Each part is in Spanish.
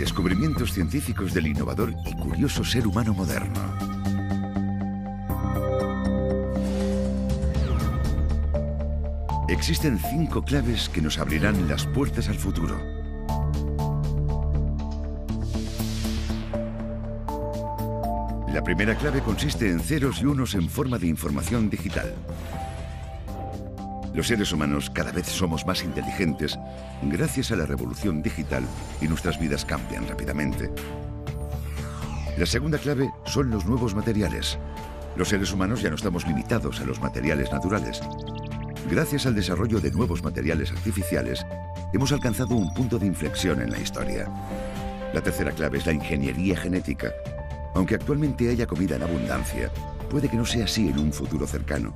Descubrimientos científicos del innovador y curioso ser humano moderno. Existen 5 claves que nos abrirán las puertas al futuro. La primera clave consiste en ceros y unos en forma de información digital. Los seres humanos cada vez somos más inteligentes gracias a la revolución digital y nuestras vidas cambian rápidamente. La segunda clave son los nuevos materiales. Los seres humanos ya no estamos limitados a los materiales naturales. Gracias al desarrollo de nuevos materiales artificiales, hemos alcanzado un punto de inflexión en la historia. La tercera clave es la ingeniería genética. Aunque actualmente haya comida en abundancia, puede que no sea así en un futuro cercano.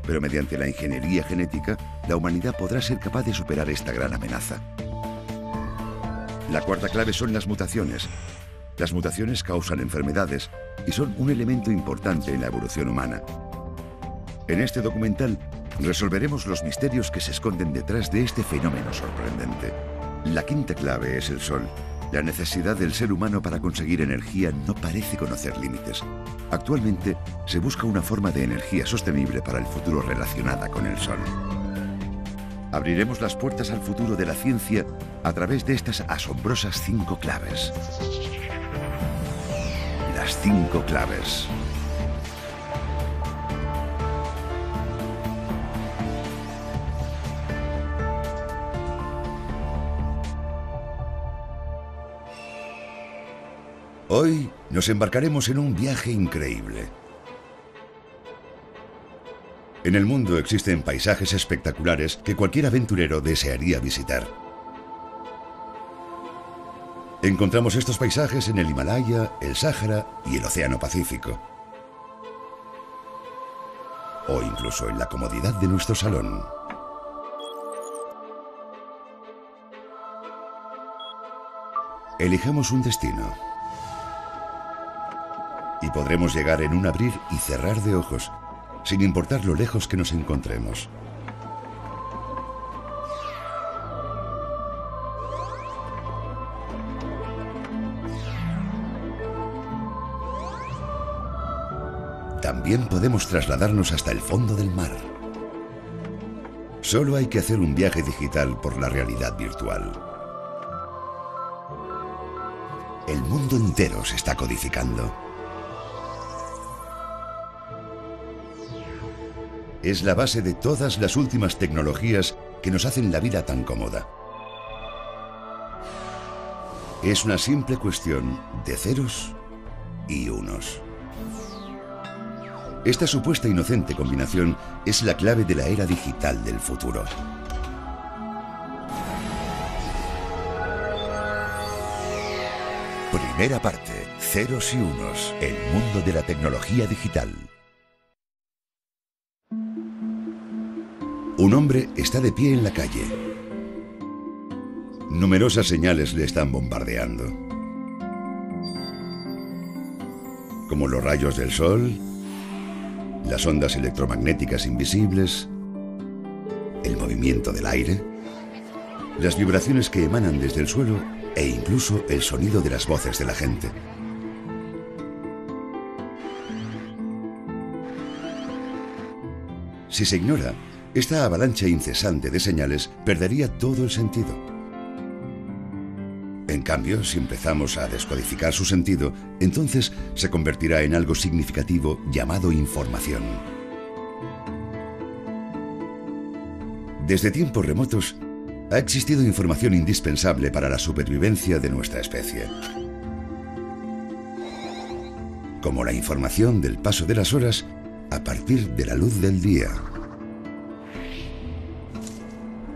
Pero mediante la ingeniería genética, la humanidad podrá ser capaz de superar esta gran amenaza. La cuarta clave son las mutaciones. Las mutaciones causan enfermedades y son un elemento importante en la evolución humana. En este documental resolveremos los misterios que se esconden detrás de este fenómeno sorprendente. La quinta clave es el Sol. La necesidad del ser humano para conseguir energía no parece conocer límites. Actualmente se busca una forma de energía sostenible para el futuro relacionada con el Sol. Abriremos las puertas al futuro de la ciencia a través de estas asombrosas 5 claves. Las 5 claves. Hoy nos embarcaremos en un viaje increíble. En el mundo existen paisajes espectaculares que cualquier aventurero desearía visitar. Encontramos estos paisajes en el Himalaya, el Sáhara y el Océano Pacífico. O incluso en la comodidad de nuestro salón. Elijamos un destino. Y podremos llegar en un abrir y cerrar de ojos, sin importar lo lejos que nos encontremos. También podemos trasladarnos hasta el fondo del mar. Solo hay que hacer un viaje digital por la realidad virtual. El mundo entero se está codificando. Es la base de todas las últimas tecnologías que nos hacen la vida tan cómoda. Es una simple cuestión de ceros y unos. Esta supuesta inocente combinación es la clave de la era digital del futuro. Primera parte, ceros y unos, el mundo de la tecnología digital. Un hombre está de pie en la calle. Numerosas señales le están bombardeando. Como los rayos del sol, las ondas electromagnéticas invisibles, el movimiento del aire, las vibraciones que emanan desde el suelo e incluso el sonido de las voces de la gente. Si se ignora, esta avalancha incesante de señales perdería todo el sentido. En cambio, si empezamos a descodificar su sentido, entonces se convertirá en algo significativo llamado información. Desde tiempos remotos, ha existido información indispensable para la supervivencia de nuestra especie. Como la información del paso de las horas a partir de la luz del día.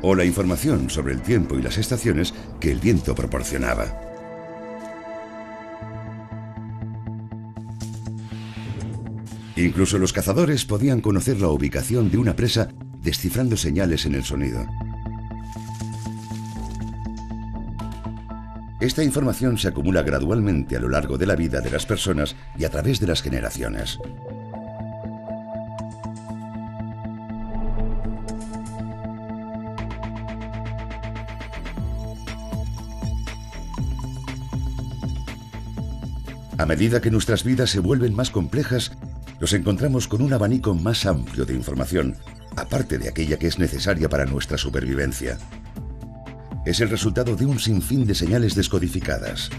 O la información sobre el tiempo y las estaciones que el viento proporcionaba. Incluso los cazadores podían conocer la ubicación de una presa descifrando señales en el sonido. Esta información se acumula gradualmente a lo largo de la vida de las personas y a través de las generaciones. A medida que nuestras vidas se vuelven más complejas, nos encontramos con un abanico más amplio de información, aparte de aquella que es necesaria para nuestra supervivencia. Es el resultado de un sinfín de señales descodificadas.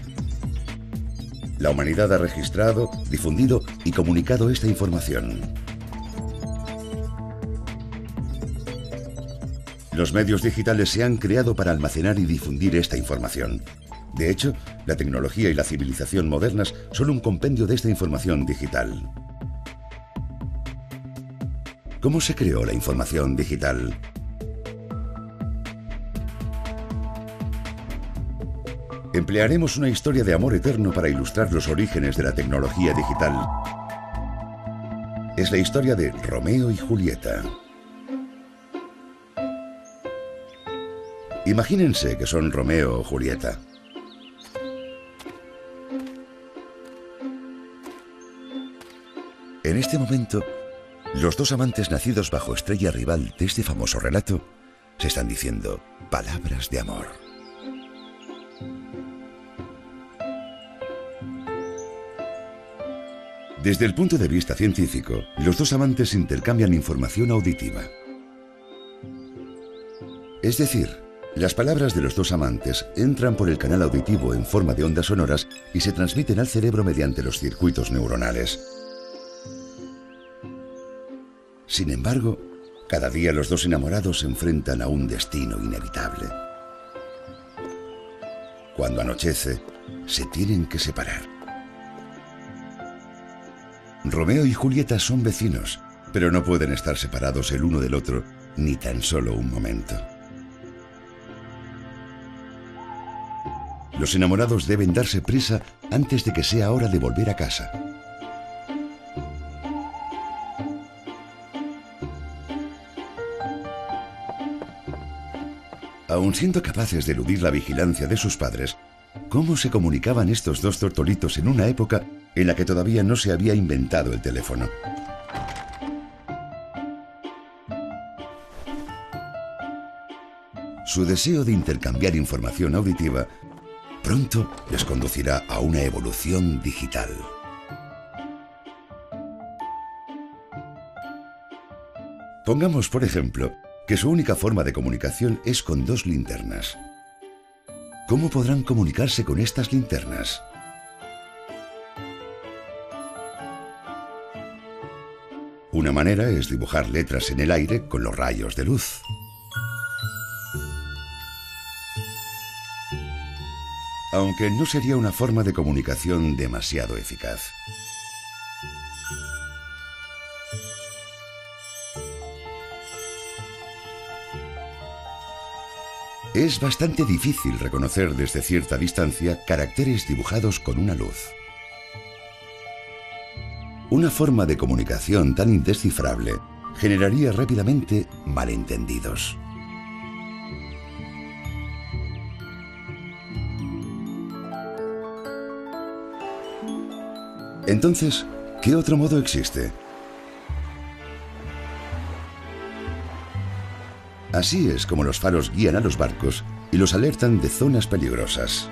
La humanidad ha registrado, difundido y comunicado esta información. Los medios digitales se han creado para almacenar y difundir esta información. De hecho, la tecnología y la civilización modernas son un compendio de esta información digital. ¿Cómo se creó la información digital? Emplearemos una historia de amor eterno para ilustrar los orígenes de la tecnología digital. Es la historia de Romeo y Julieta. Imagínense que son Romeo o Julieta. En este momento, los dos amantes nacidos bajo estrella rival de este famoso relato se están diciendo palabras de amor. Desde el punto de vista científico, los dos amantes intercambian información auditiva. Es decir, las palabras de los dos amantes entran por el canal auditivo en forma de ondas sonoras y se transmiten al cerebro mediante los circuitos neuronales. Sin embargo, cada día los dos enamorados se enfrentan a un destino inevitable. Cuando anochece, se tienen que separar. Romeo y Julieta son vecinos, pero no pueden estar separados el uno del otro ni tan solo un momento. Los enamorados deben darse prisa antes de que sea hora de volver a casa. Aun siendo capaces de eludir la vigilancia de sus padres, ¿cómo se comunicaban estos dos tortolitos en una época en la que todavía no se había inventado el teléfono? Su deseo de intercambiar información auditiva pronto les conducirá a una evolución digital. Pongamos, por ejemplo, que su única forma de comunicación es con dos linternas. ¿Cómo podrán comunicarse con estas linternas? Una manera es dibujar letras en el aire con los rayos de luz. Aunque no sería una forma de comunicación demasiado eficaz. Es bastante difícil reconocer desde cierta distancia caracteres dibujados con una luz. Una forma de comunicación tan indescifrable generaría rápidamente malentendidos. Entonces, ¿qué otro modo existe? Así es como los faros guían a los barcos y los alertan de zonas peligrosas.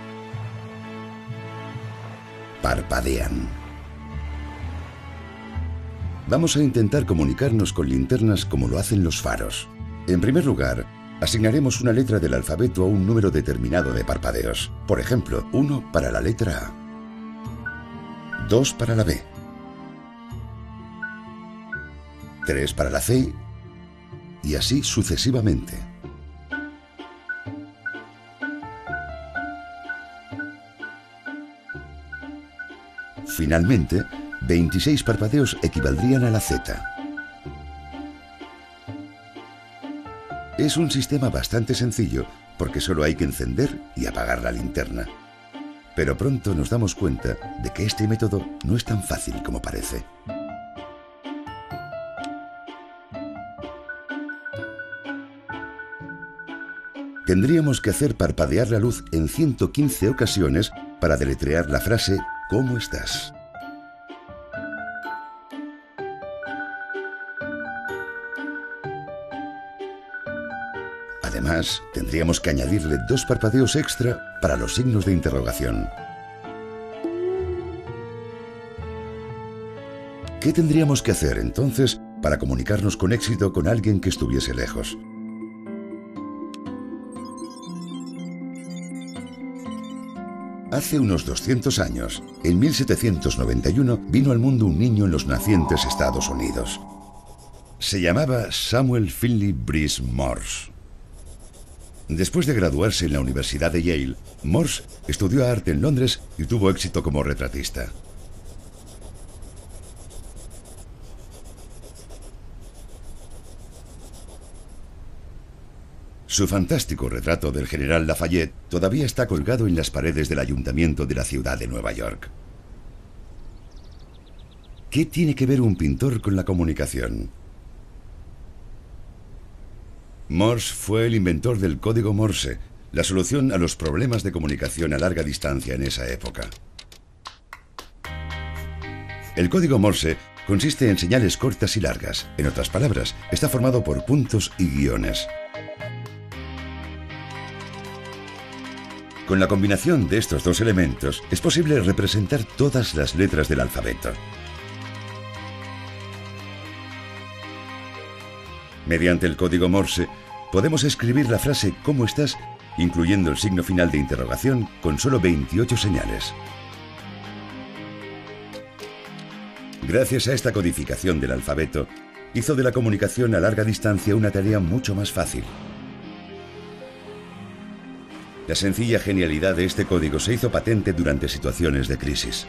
Parpadean. Vamos a intentar comunicarnos con linternas como lo hacen los faros. En primer lugar, asignaremos una letra del alfabeto a un número determinado de parpadeos. Por ejemplo, 1 para la letra A, 2 para la B, 3 para la C, y así sucesivamente. Finalmente, 26 parpadeos equivaldrían a la Z. Es un sistema bastante sencillo porque solo hay que encender y apagar la linterna. Pero pronto nos damos cuenta de que este método no es tan fácil como parece. Tendríamos que hacer parpadear la luz en 115 ocasiones para deletrear la frase ¿cómo estás? Además, tendríamos que añadirle 2 parpadeos extra para los signos de interrogación. ¿Qué tendríamos que hacer entonces para comunicarnos con éxito con alguien que estuviese lejos? Hace unos 200 años, en 1791, vino al mundo un niño en los nacientes Estados Unidos. Se llamaba Samuel Finley Breese Morse. Después de graduarse en la Universidad de Yale, Morse estudió arte en Londres y tuvo éxito como retratista. Su fantástico retrato del general Lafayette todavía está colgado en las paredes del ayuntamiento de la ciudad de Nueva York. ¿Qué tiene que ver un pintor con la comunicación? Morse fue el inventor del código Morse, la solución a los problemas de comunicación a larga distancia en esa época. El código Morse consiste en señales cortas y largas. En otras palabras, está formado por puntos y guiones. Con la combinación de estos dos elementos, es posible representar todas las letras del alfabeto. Mediante el código Morse, podemos escribir la frase ¿cómo estás?, incluyendo el signo final de interrogación, con solo 28 señales. Gracias a esta codificación del alfabeto, hizo de la comunicación a larga distancia una tarea mucho más fácil. La sencilla genialidad de este código se hizo patente durante situaciones de crisis.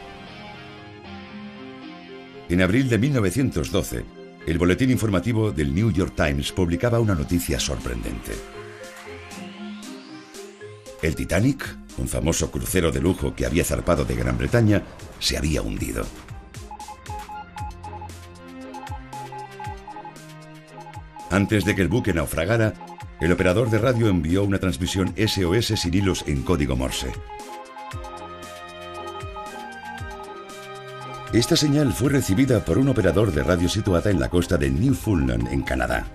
En abril de 1912, el boletín informativo del New York Times publicaba una noticia sorprendente. El Titanic, un famoso crucero de lujo que había zarpado de Gran Bretaña, se había hundido. Antes de que el buque naufragara, el operador de radio envió una transmisión SOS sin hilos en código Morse. Esta señal fue recibida por un operador de radio situada en la costa de Newfoundland, en Canadá.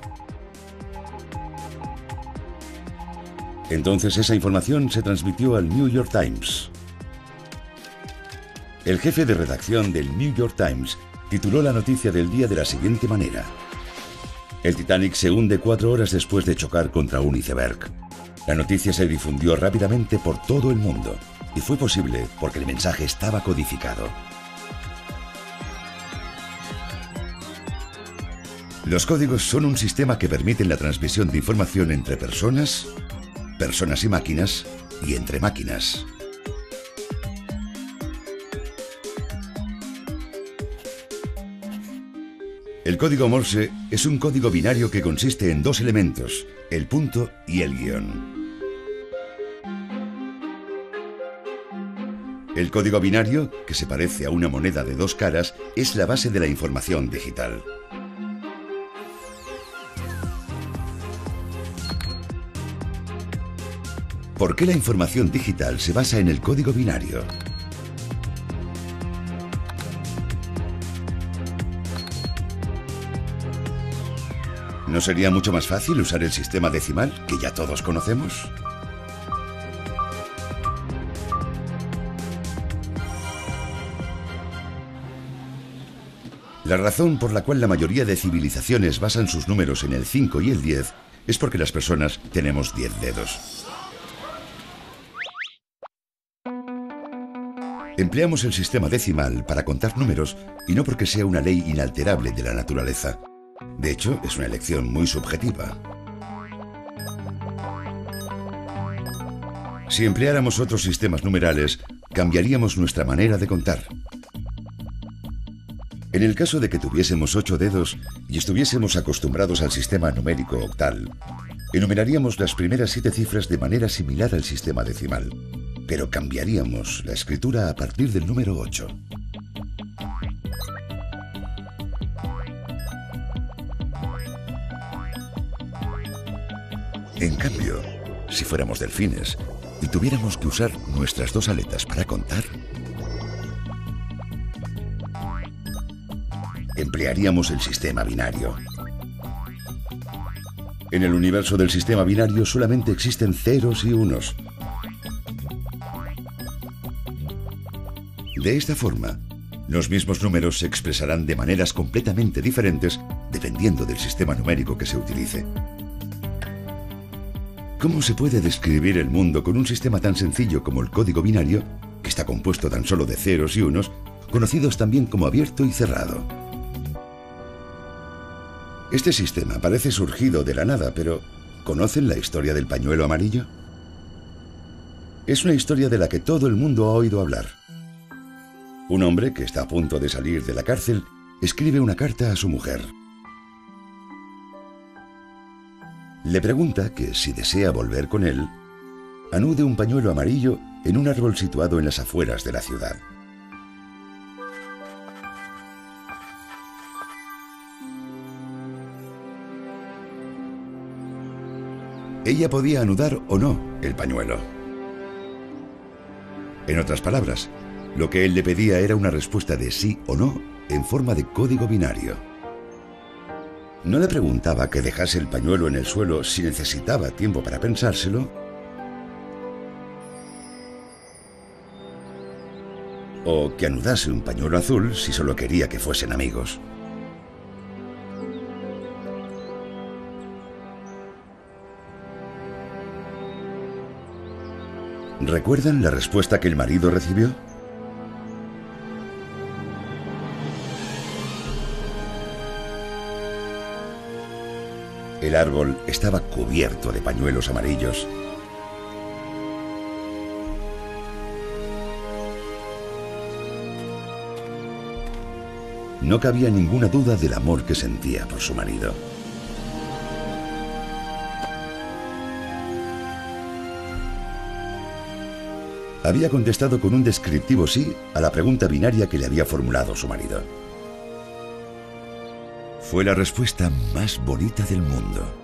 Entonces esa información se transmitió al New York Times. El jefe de redacción del New York Times tituló la noticia del día de la siguiente manera: el Titanic se hunde 4 horas después de chocar contra un iceberg. La noticia se difundió rápidamente por todo el mundo y fue posible porque el mensaje estaba codificado. Los códigos son un sistema que permiten la transmisión de información entre personas, personas y máquinas, y entre máquinas. El código Morse es un código binario que consiste en 2 elementos, el punto y el guión. El código binario, que se parece a una moneda de 2 caras, es la base de la información digital. ¿Por qué la información digital se basa en el código binario? ¿No sería mucho más fácil usar el sistema decimal, que ya todos conocemos? La razón por la cual la mayoría de civilizaciones basan sus números en el 5 y el 10 es porque las personas tenemos 10 dedos. Empleamos el sistema decimal para contar números y no porque sea una ley inalterable de la naturaleza. De hecho, es una elección muy subjetiva. Si empleáramos otros sistemas numerales, cambiaríamos nuestra manera de contar. En el caso de que tuviésemos 8 dedos y estuviésemos acostumbrados al sistema numérico octal, enumeraríamos las primeras 7 cifras de manera similar al sistema decimal, pero cambiaríamos la escritura a partir del número 8. En cambio, si fuéramos delfines y tuviéramos que usar nuestras 2 aletas para contar, emplearíamos el sistema binario. En el universo del sistema binario solamente existen ceros y unos. De esta forma, Los mismos números se expresarán de maneras completamente diferentes dependiendo del sistema numérico que se utilice. ¿Cómo se puede describir el mundo con un sistema tan sencillo como el código binario, que está compuesto tan solo de ceros y unos, conocidos también como abierto y cerrado? Este sistema parece surgido de la nada, pero ¿conocen la historia del pañuelo amarillo? Es una historia de la que todo el mundo ha oído hablar. Un hombre que está a punto de salir de la cárcel escribe una carta a su mujer. Le pregunta que si desea volver con él, anude un pañuelo amarillo en un árbol situado en las afueras de la ciudad. Ella podía anudar o no el pañuelo. En otras palabras, lo que él le pedía era una respuesta de sí o no en forma de código binario. No le preguntaba que dejase el pañuelo en el suelo si necesitaba tiempo para pensárselo, o que anudase un pañuelo azul si solo quería que fuesen amigos. ¿Recuerdan la respuesta que el marido recibió? El árbol estaba cubierto de pañuelos amarillos. No cabía ninguna duda del amor que sentía por su marido. Había contestado con un descriptivo sí a la pregunta binaria que le había formulado su marido. Fue la respuesta más bonita del mundo.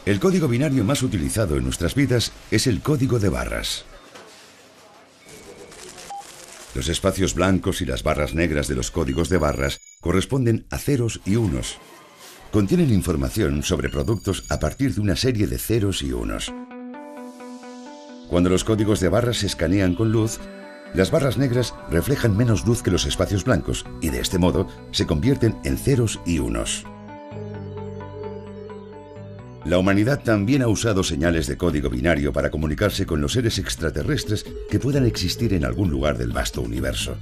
El código binario más utilizado en nuestras vidas es el código de barras. Los espacios blancos y las barras negras de los códigos de barras corresponden a ceros y unos. Contienen información sobre productos a partir de una serie de ceros y unos. Cuando los códigos de barras se escanean con luz, las barras negras reflejan menos luz que los espacios blancos y de este modo se convierten en ceros y unos. La humanidad también ha usado señales de código binario para comunicarse con los seres extraterrestres que puedan existir en algún lugar del vasto universo.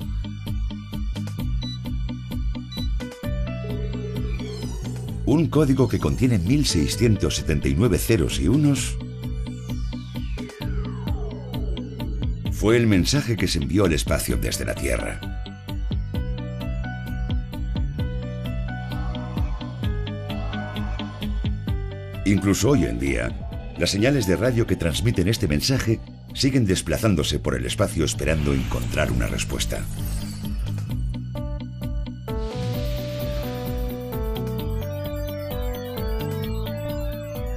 Un código que contiene 1679 ceros y unos fue el mensaje que se envió al espacio desde la Tierra. Incluso hoy en día, las señales de radio que transmiten este mensaje siguen desplazándose por el espacio esperando encontrar una respuesta.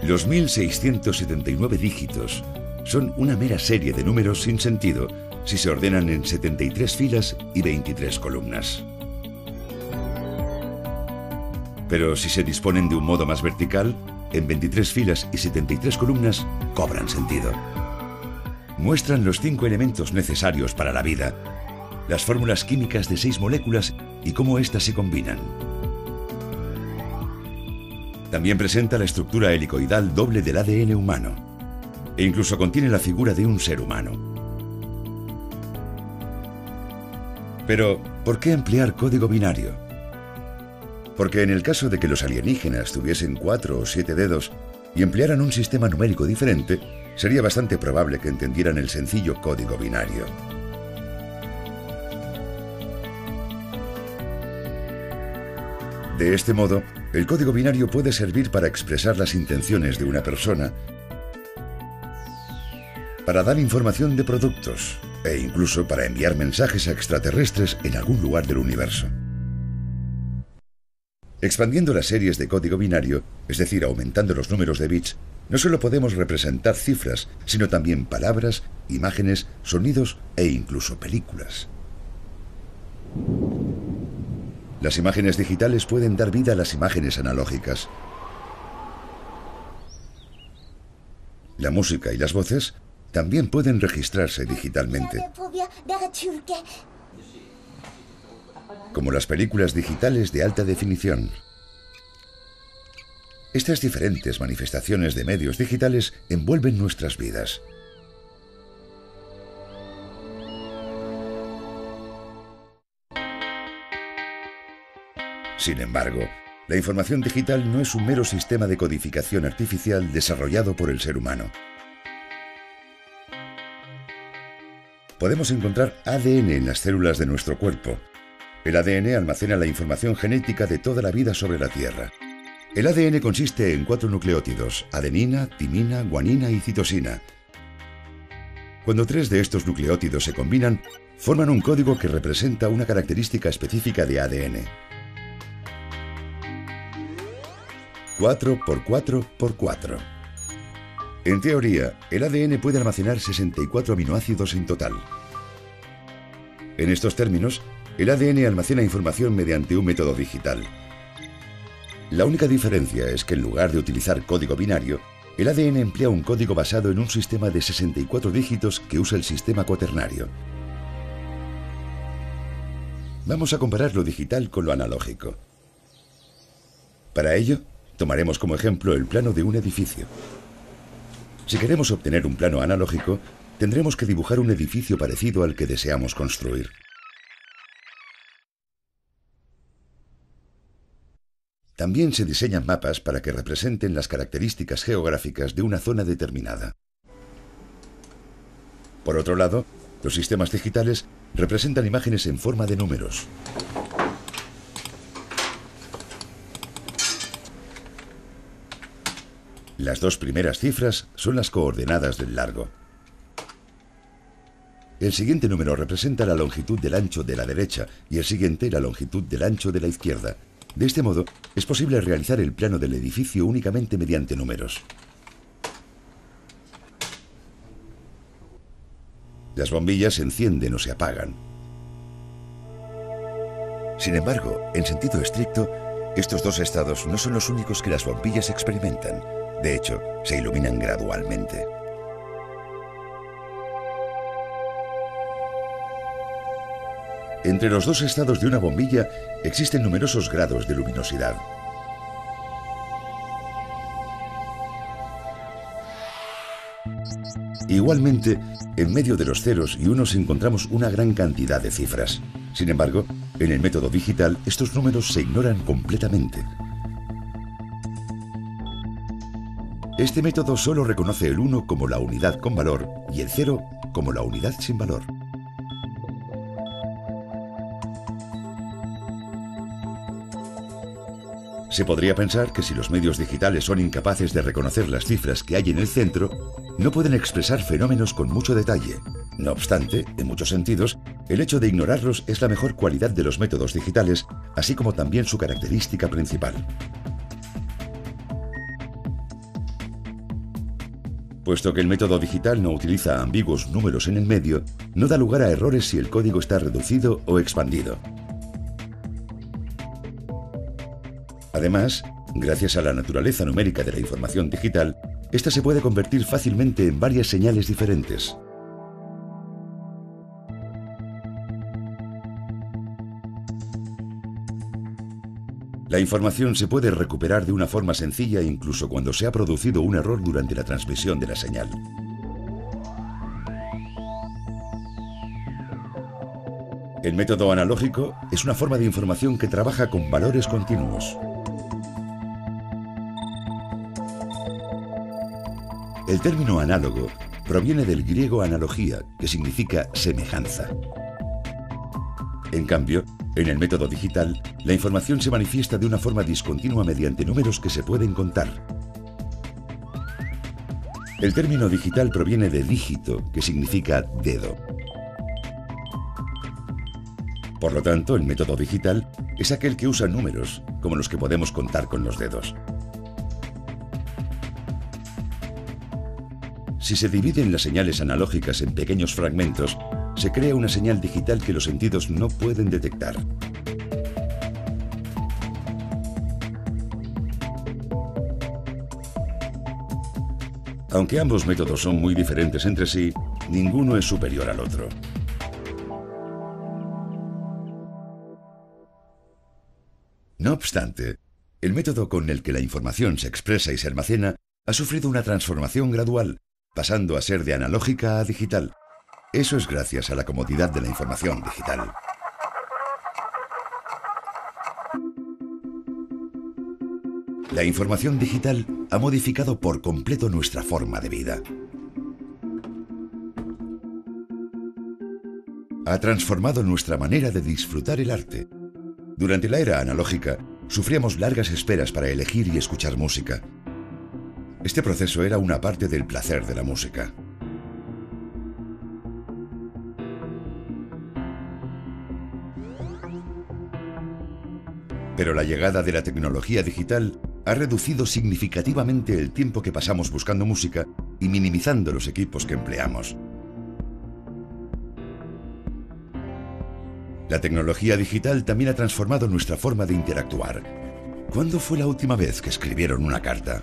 Los 1679 dígitos son una mera serie de números sin sentido si se ordenan en 73 filas y 23 columnas. Pero si se disponen de un modo más vertical, en 23 filas y 73 columnas, cobran sentido. Muestran los 5 elementos necesarios para la vida, las fórmulas químicas de 6 moléculas y cómo éstas se combinan. También presenta la estructura helicoidal doble del ADN humano, e incluso contiene la figura de un ser humano. Pero, ¿por qué emplear código binario? Porque en el caso de que los alienígenas tuviesen 4 o 7 dedos y emplearan un sistema numérico diferente, sería bastante probable que entendieran el sencillo código binario. De este modo, el código binario puede servir para expresar las intenciones de una persona, para dar información de productos e incluso para enviar mensajes a extraterrestres en algún lugar del universo. Expandiendo las series de código binario, es decir, aumentando los números de bits, no solo podemos representar cifras, sino también palabras, imágenes, sonidos e incluso películas. Las imágenes digitales pueden dar vida a las imágenes analógicas. La música y las voces también pueden registrarse digitalmente, como las películas digitales de alta definición. Estas diferentes manifestaciones de medios digitales envuelven nuestras vidas. Sin embargo, la información digital no es un mero sistema de codificación artificial desarrollado por el ser humano. Podemos encontrar ADN en las células de nuestro cuerpo. El ADN almacena la información genética de toda la vida sobre la Tierra. El ADN consiste en 4 nucleótidos: adenina, timina, guanina y citosina. Cuando 3 de estos nucleótidos se combinan, forman un código que representa una característica específica de ADN. 4 por 4 por 4. En teoría, el ADN puede almacenar 64 aminoácidos en total. En estos términos, el ADN almacena información mediante un método digital. La única diferencia es que en lugar de utilizar código binario, el ADN emplea un código basado en un sistema de 64 dígitos que usa el sistema cuaternario. Vamos a comparar lo digital con lo analógico. Para ello, tomaremos como ejemplo el plano de un edificio. Si queremos obtener un plano analógico, tendremos que dibujar un edificio parecido al que deseamos construir. También se diseñan mapas para que representen las características geográficas de una zona determinada. Por otro lado, los sistemas digitales representan imágenes en forma de números. Las 2 primeras cifras son las coordenadas del largo. El siguiente número representa la longitud del ancho de la derecha y el siguiente la longitud del ancho de la izquierda. De este modo, es posible realizar el plano del edificio únicamente mediante números. Las bombillas se encienden o se apagan. Sin embargo, en sentido estricto, estos 2 estados no son los únicos que las bombillas experimentan. De hecho, se iluminan gradualmente. Entre los 2 estados de una bombilla existen numerosos grados de luminosidad. Igualmente, en medio de los ceros y unos encontramos una gran cantidad de cifras. Sin embargo, en el método digital estos números se ignoran completamente. Este método solo reconoce el 1 como la unidad con valor y el 0 como la unidad sin valor. Se podría pensar que si los medios digitales son incapaces de reconocer las cifras que hay en el centro, no pueden expresar fenómenos con mucho detalle. No obstante, en muchos sentidos, el hecho de ignorarlos es la mejor cualidad de los métodos digitales, así como también su característica principal. Puesto que el método digital no utiliza ambiguos números en el medio, no da lugar a errores si el código está reducido o expandido. Además, gracias a la naturaleza numérica de la información digital, esta se puede convertir fácilmente en varias señales diferentes. La información se puede recuperar de una forma sencilla incluso cuando se ha producido un error durante la transmisión de la señal. El método analógico es una forma de información que trabaja con valores continuos. El término análogo proviene del griego analogía, que significa semejanza. En cambio, en el método digital, la información se manifiesta de una forma discontinua mediante números que se pueden contar. El término digital proviene de dígito, que significa dedo. Por lo tanto, el método digital es aquel que usa números, como los que podemos contar con los dedos. Si se dividen las señales analógicas en pequeños fragmentos, se crea una señal digital que los sentidos no pueden detectar. Aunque ambos métodos son muy diferentes entre sí, ninguno es superior al otro. No obstante, el método con el que la información se expresa y se almacena ha sufrido una transformación gradual, pasando a ser de analógica a digital. Eso es gracias a la comodidad de la información digital. La información digital ha modificado por completo nuestra forma de vida. Ha transformado nuestra manera de disfrutar el arte. Durante la era analógica, sufríamos largas esperas para elegir y escuchar música. Este proceso era una parte del placer de la música. Pero la llegada de la tecnología digital ha reducido significativamente el tiempo que pasamos buscando música y minimizando los equipos que empleamos. La tecnología digital también ha transformado nuestra forma de interactuar. ¿Cuándo fue la última vez que escribieron una carta?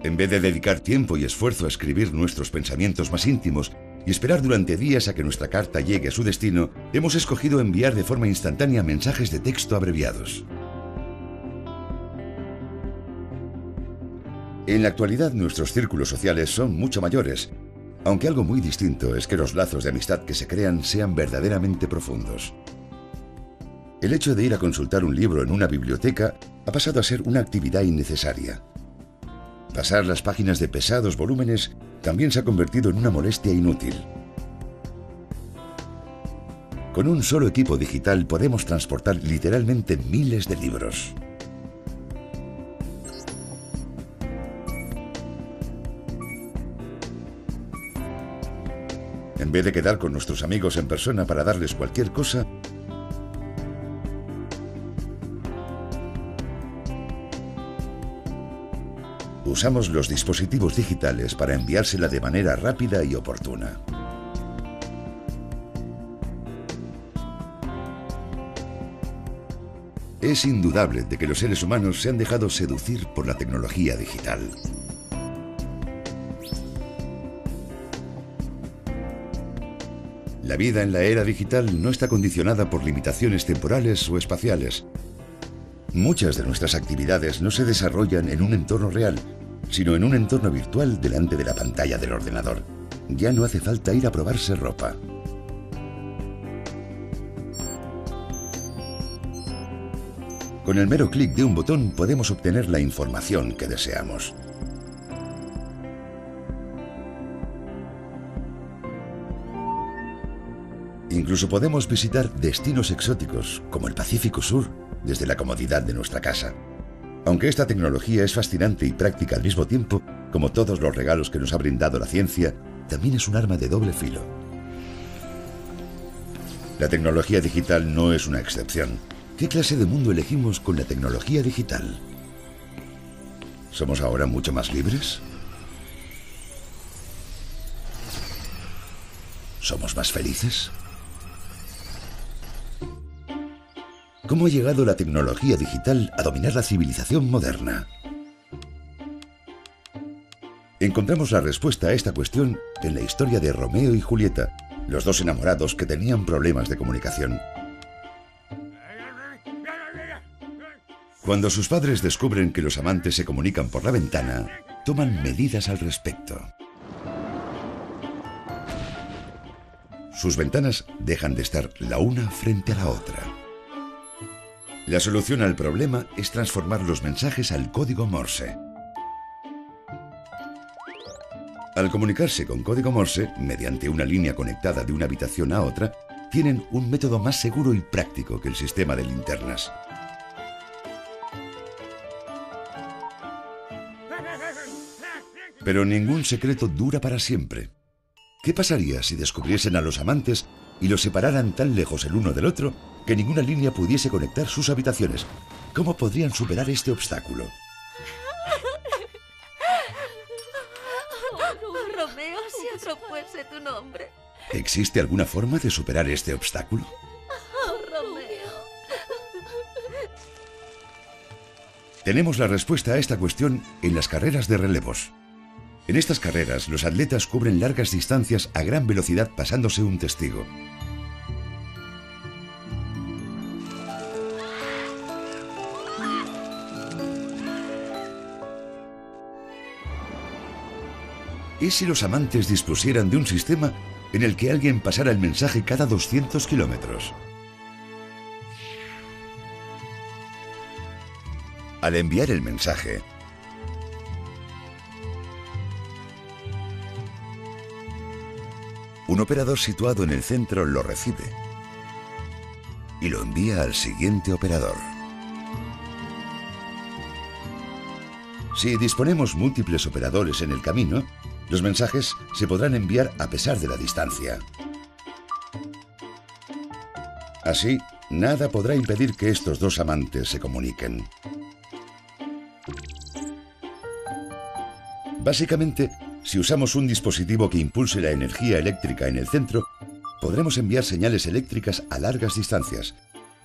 En vez de dedicar tiempo y esfuerzo a escribir nuestros pensamientos más íntimos y esperar durante días a que nuestra carta llegue a su destino, hemos escogido enviar de forma instantánea mensajes de texto abreviados. En la actualidad, nuestros círculos sociales son mucho mayores, aunque algo muy distinto es que los lazos de amistad que se crean sean verdaderamente profundos. El hecho de ir a consultar un libro en una biblioteca ha pasado a ser una actividad innecesaria. Pasar las páginas de pesados volúmenes también se ha convertido en una molestia inútil. Con un solo equipo digital podemos transportar literalmente miles de libros. En vez de quedar con nuestros amigos en persona para darles cualquier cosa, usamos los dispositivos digitales para enviársela de manera rápida y oportuna. Es indudable de que los seres humanos se han dejado seducir por la tecnología digital. La vida en la era digital no está condicionada por limitaciones temporales o espaciales. Muchas de nuestras actividades no se desarrollan en un entorno real, sino en un entorno virtual delante de la pantalla del ordenador. Ya no hace falta ir a probarse ropa. Con el mero clic de un botón podemos obtener la información que deseamos. Incluso podemos visitar destinos exóticos, como el Pacífico Sur, desde la comodidad de nuestra casa. Aunque esta tecnología es fascinante y práctica al mismo tiempo, como todos los regalos que nos ha brindado la ciencia, también es un arma de doble filo. La tecnología digital no es una excepción. ¿Qué clase de mundo elegimos con la tecnología digital? ¿Somos ahora mucho más libres? ¿Somos más felices? ¿Cómo ha llegado la tecnología digital a dominar la civilización moderna? Encontramos la respuesta a esta cuestión en la historia de Romeo y Julieta, los dos enamorados que tenían problemas de comunicación. Cuando sus padres descubren que los amantes se comunican por la ventana, toman medidas al respecto. Sus ventanas dejan de estar la una frente a la otra. La solución al problema es transformar los mensajes al código Morse. Al comunicarse con código Morse, mediante una línea conectada de una habitación a otra, tienen un método más seguro y práctico que el sistema de linternas. Pero ningún secreto dura para siempre. ¿Qué pasaría si descubriesen a los amantes y los separaran tan lejos el uno del otro que ninguna línea pudiese conectar sus habitaciones? ¿Cómo podrían superar este obstáculo? Oh, Romeo, si otro fuese tu nombre. ¿Existe alguna forma de superar este obstáculo? Oh, Romeo. Tenemos la respuesta a esta cuestión en las carreras de relevos. En estas carreras, los atletas cubren largas distancias a gran velocidad pasándose un testigo. ¿Y si los amantes dispusieran de un sistema en el que alguien pasara el mensaje cada 200 kilómetros? Al enviar el mensaje, un operador situado en el centro lo recibe y lo envía al siguiente operador. Si disponemos múltiples operadores en el camino, los mensajes se podrán enviar a pesar de la distancia. Así, nada podrá impedir que estos dos amantes se comuniquen. Básicamente, si usamos un dispositivo que impulse la energía eléctrica en el centro, podremos enviar señales eléctricas a largas distancias.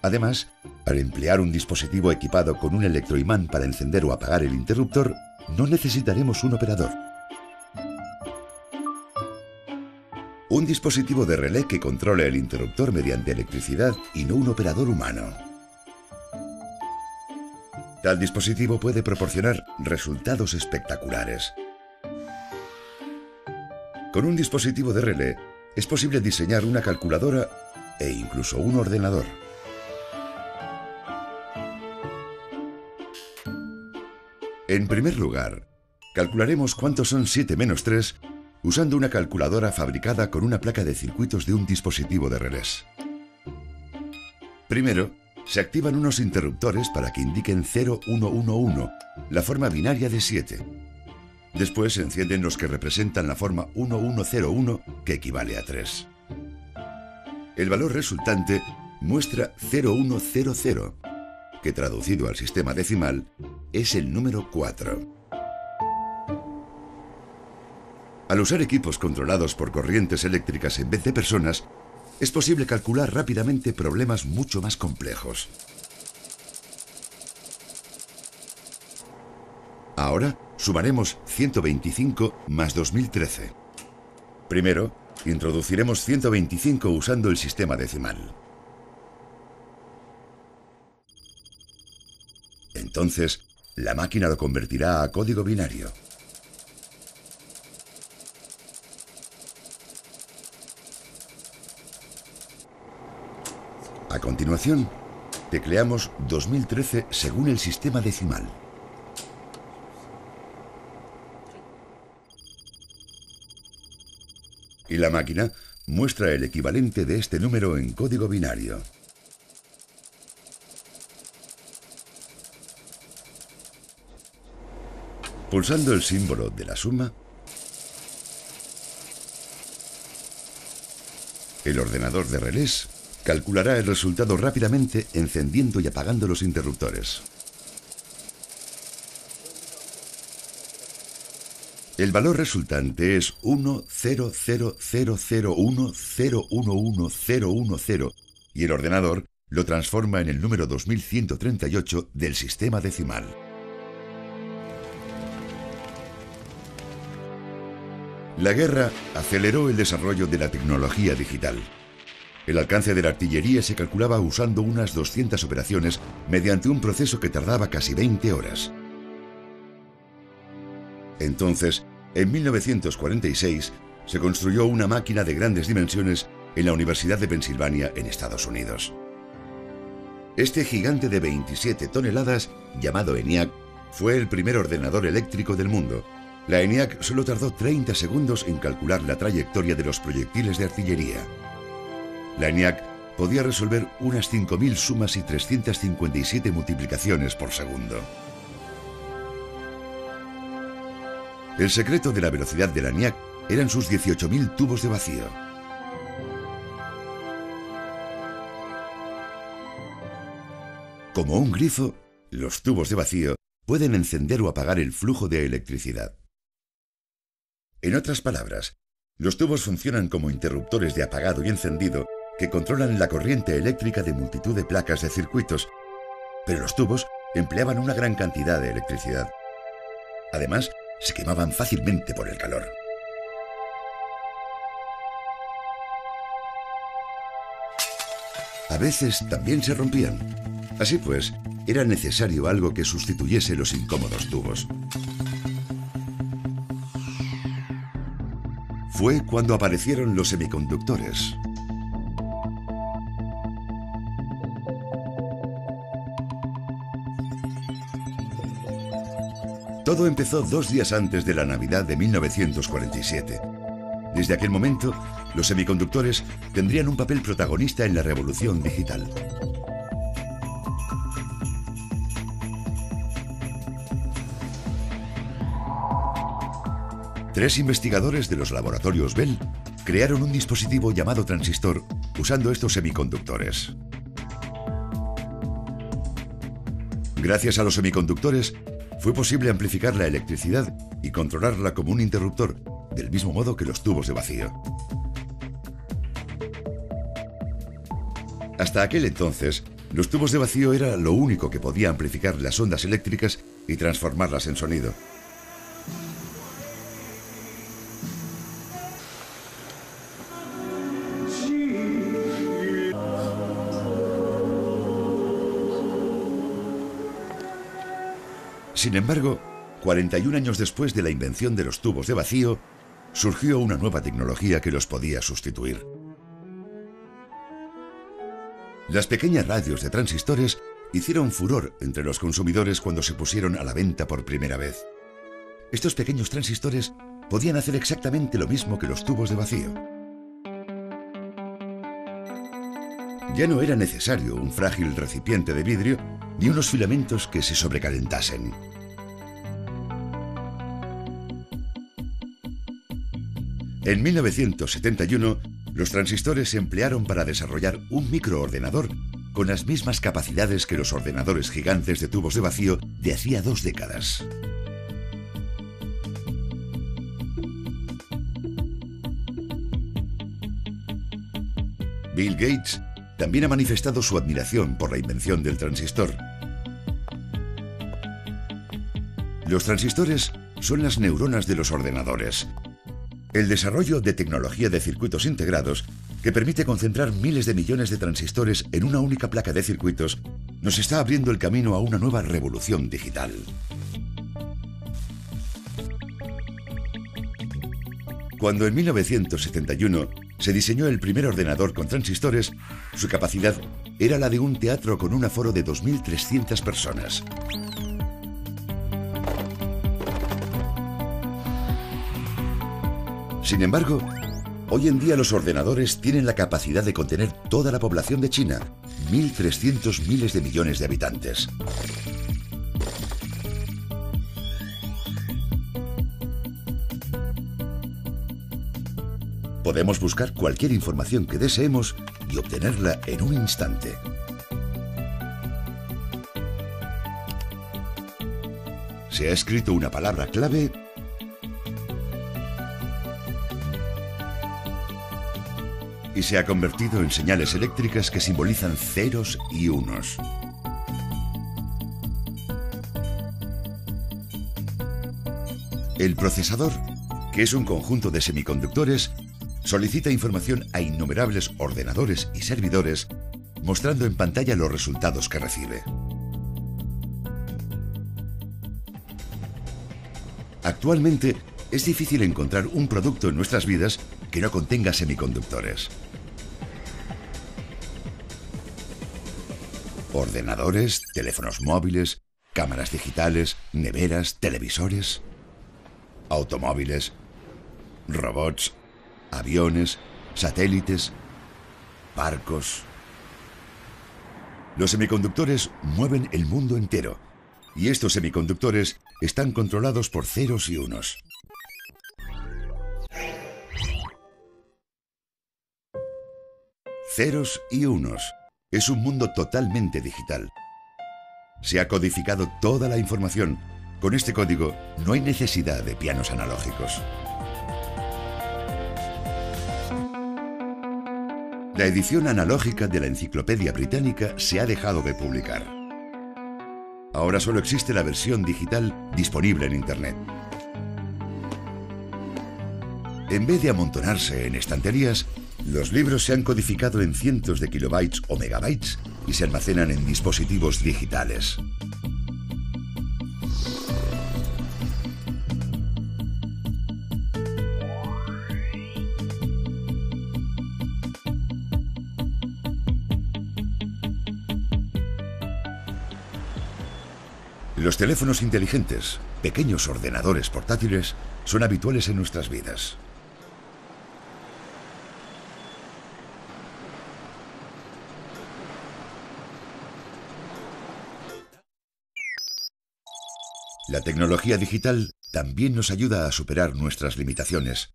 Además, al emplear un dispositivo equipado con un electroimán para encender o apagar el interruptor, no necesitaremos un operador. Un dispositivo de relé que controla el interruptor mediante electricidad y no un operador humano. Tal dispositivo puede proporcionar resultados espectaculares. Con un dispositivo de relé es posible diseñar una calculadora e incluso un ordenador. En primer lugar, calcularemos cuántos son 7 menos 3 usando una calculadora fabricada con una placa de circuitos de un dispositivo de relés. Primero, se activan unos interruptores para que indiquen 0111, la forma binaria de 7. Después se encienden los que representan la forma 1101, que equivale a 3. El valor resultante muestra 0100, que traducido al sistema decimal es el número 4. Al usar equipos controlados por corrientes eléctricas en vez de personas, es posible calcular rápidamente problemas mucho más complejos. Ahora sumaremos 125 más 2013. Primero, introduciremos 125 usando el sistema decimal. Entonces, la máquina lo convertirá a código binario. A continuación, tecleamos 2013 según el sistema decimal. Y la máquina muestra el equivalente de este número en código binario. Pulsando el símbolo de la suma, el ordenador de relés calculará el resultado rápidamente encendiendo y apagando los interruptores. El valor resultante es 1000010111010 y el ordenador lo transforma en el número 2138 del sistema decimal. La guerra aceleró el desarrollo de la tecnología digital. El alcance de la artillería se calculaba usando unas 200 operaciones mediante un proceso que tardaba casi 20 horas. Entonces, en 1946, se construyó una máquina de grandes dimensiones en la Universidad de Pensilvania, en Estados Unidos. Este gigante de 27 toneladas, llamado ENIAC, fue el primer ordenador eléctrico del mundo. La ENIAC solo tardó 30 segundos en calcular la trayectoria de los proyectiles de artillería. La ENIAC podía resolver unas 5.000 sumas y 357 multiplicaciones por segundo. El secreto de la velocidad de la ENIAC eran sus 18.000 tubos de vacío. Como un grifo, los tubos de vacío pueden encender o apagar el flujo de electricidad. En otras palabras, los tubos funcionan como interruptores de apagado y encendido que controlan la corriente eléctrica de multitud de placas de circuitos, pero los tubos empleaban una gran cantidad de electricidad. Además, se quemaban fácilmente por el calor. A veces también se rompían. Así pues, era necesario algo que sustituyese los incómodos tubos. Fue cuando aparecieron los semiconductores. Todo empezó 2 días antes de la Navidad de 1947. Desde aquel momento, los semiconductores tendrían un papel protagonista en la revolución digital. Tres investigadores de los laboratorios Bell crearon un dispositivo llamado transistor usando estos semiconductores. Gracias a los semiconductores, fue posible amplificar la electricidad y controlarla como un interruptor, del mismo modo que los tubos de vacío. Hasta aquel entonces, los tubos de vacío era lo único que podía amplificar las ondas eléctricas y transformarlas en sonido. Sin embargo, 41 años después de la invención de los tubos de vacío, surgió una nueva tecnología que los podía sustituir. Las pequeñas radios de transistores hicieron furor entre los consumidores cuando se pusieron a la venta por primera vez. Estos pequeños transistores podían hacer exactamente lo mismo que los tubos de vacío. Ya no era necesario un frágil recipiente de vidrio ni unos filamentos que se sobrecalentasen. En 1971, los transistores se emplearon para desarrollar un microordenador con las mismas capacidades que los ordenadores gigantes de tubos de vacío de hacía 2 décadas. Bill Gates también ha manifestado su admiración por la invención del transistor. Los transistores son las neuronas de los ordenadores. El desarrollo de tecnología de circuitos integrados, que permite concentrar miles de millones de transistores en una única placa de circuitos, nos está abriendo el camino a una nueva revolución digital. Cuando en 1971 se diseñó el primer ordenador con transistores, su capacidad era la de un teatro con un aforo de 2.300 personas. Sin embargo, hoy en día los ordenadores tienen la capacidad de contener toda la población de China, 1.300 miles de millones de habitantes. Podemos buscar cualquier información que deseemos y obtenerla en un instante. Se ha escrito una palabra clave y se ha convertido en señales eléctricas que simbolizan ceros y unos. El procesador, que es un conjunto de semiconductores, solicita información a innumerables ordenadores y servidores, mostrando en pantalla los resultados que recibe. Actualmente, es difícil encontrar un producto en nuestras vidas que no contenga semiconductores. Ordenadores, teléfonos móviles, cámaras digitales, neveras, televisores, automóviles, robots, aviones, satélites, barcos. Los semiconductores mueven el mundo entero, y estos semiconductores están controlados por ceros y unos. Ceros y unos. Es un mundo totalmente digital. Se ha codificado toda la información. Con este código no hay necesidad de pianos analógicos. La edición analógica de la Enciclopedia Británica se ha dejado de publicar. Ahora solo existe la versión digital disponible en Internet. En vez de amontonarse en estanterías, los libros se han codificado en cientos de kilobytes o megabytes y se almacenan en dispositivos digitales. Los teléfonos inteligentes, pequeños ordenadores portátiles, son habituales en nuestras vidas. La tecnología digital también nos ayuda a superar nuestras limitaciones.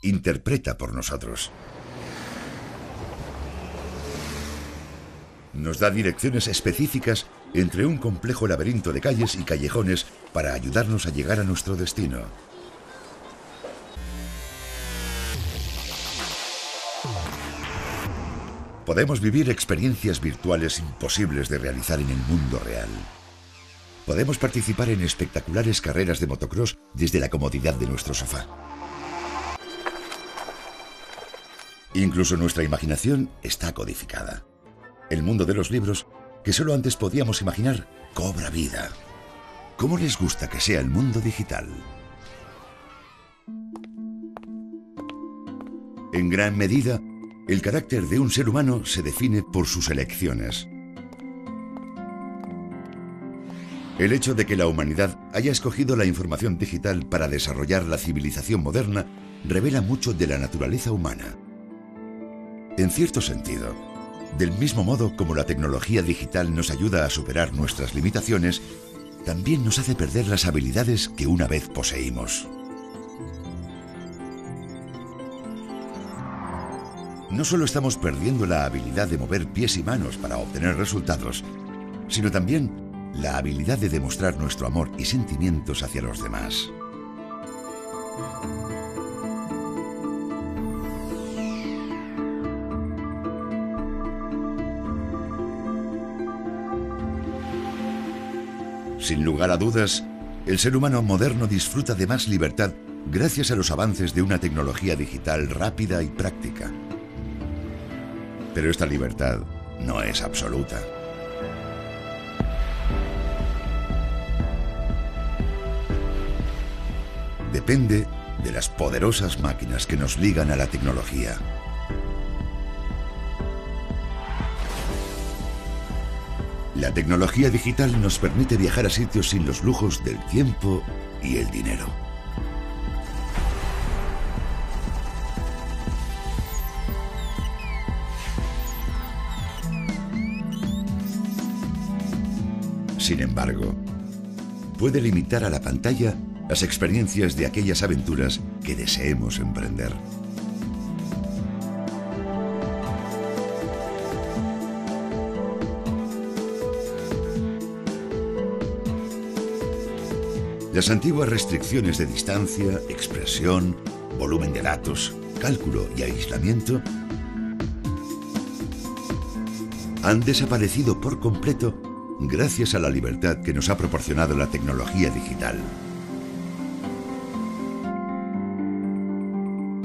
Interpreta por nosotros. Nos da direcciones específicas entre un complejo laberinto de calles y callejones para ayudarnos a llegar a nuestro destino. Podemos vivir experiencias virtuales imposibles de realizar en el mundo real. Podemos participar en espectaculares carreras de motocross desde la comodidad de nuestro sofá. Incluso nuestra imaginación está codificada. El mundo de los libros, que solo antes podíamos imaginar, cobra vida. ¿Cómo les gusta que sea el mundo digital? En gran medida, el carácter de un ser humano se define por sus elecciones. El hecho de que la humanidad haya escogido la información digital para desarrollar la civilización moderna revela mucho de la naturaleza humana. En cierto sentido, del mismo modo como la tecnología digital nos ayuda a superar nuestras limitaciones, también nos hace perder las habilidades que una vez poseímos. No solo estamos perdiendo la habilidad de mover pies y manos para obtener resultados, sino también la habilidad de demostrar nuestro amor y sentimientos hacia los demás. Sin lugar a dudas, el ser humano moderno disfruta de más libertad gracias a los avances de una tecnología digital rápida y práctica. Pero esta libertad no es absoluta. Depende de las poderosas máquinas que nos ligan a la tecnología. La tecnología digital nos permite viajar a sitios sin los lujos del tiempo y el dinero. Sin embargo, puede limitar a la pantalla las experiencias de aquellas aventuras que deseemos emprender. Las antiguas restricciones de distancia, expresión, volumen de datos, cálculo y aislamiento han desaparecido por completo gracias a la libertad que nos ha proporcionado la tecnología digital.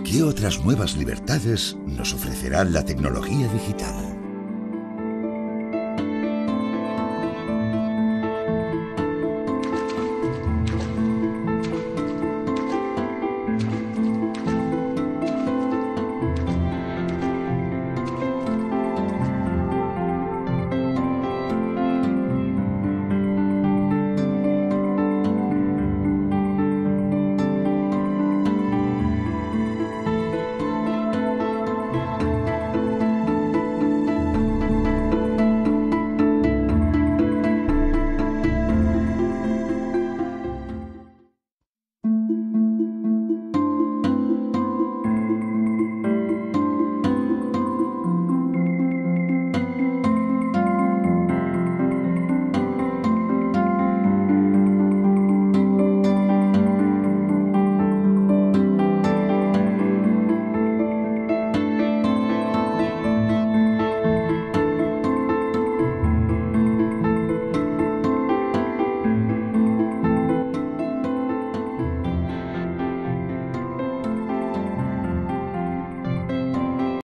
¿Qué otras nuevas libertades nos ofrecerá la tecnología digital?